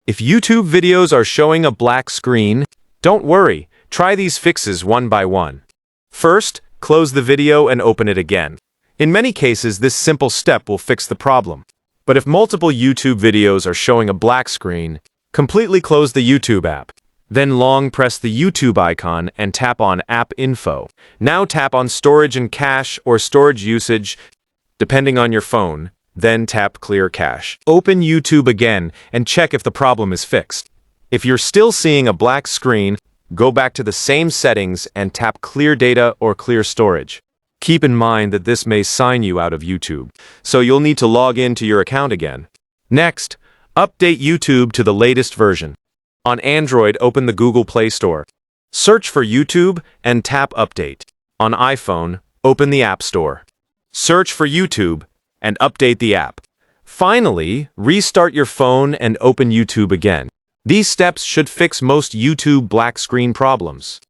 If YouTube videos are showing a black screen, don't worry, try these fixes one by one. First, close the video and open it again. In many cases, this simple step will fix the problem. But if multiple YouTube videos are showing a black screen, completely close the YouTube app. Then long press the YouTube icon and tap on App Info. Now tap on Storage and Cache or Storage Usage, depending on your phone. Then tap Clear Cache. Open YouTube again and check if the problem is fixed. If you're still seeing a black screen, go back to the same settings and tap Clear Data or Clear Storage. Keep in mind that this may sign you out of YouTube, so you'll need to log in to your account again. Next, update YouTube to the latest version. On Android, open the Google Play Store. Search for YouTube and tap Update. On iPhone, open the App Store. Search for YouTube and update the app. Finally, restart your phone and open YouTube again. These steps should fix most YouTube black screen problems.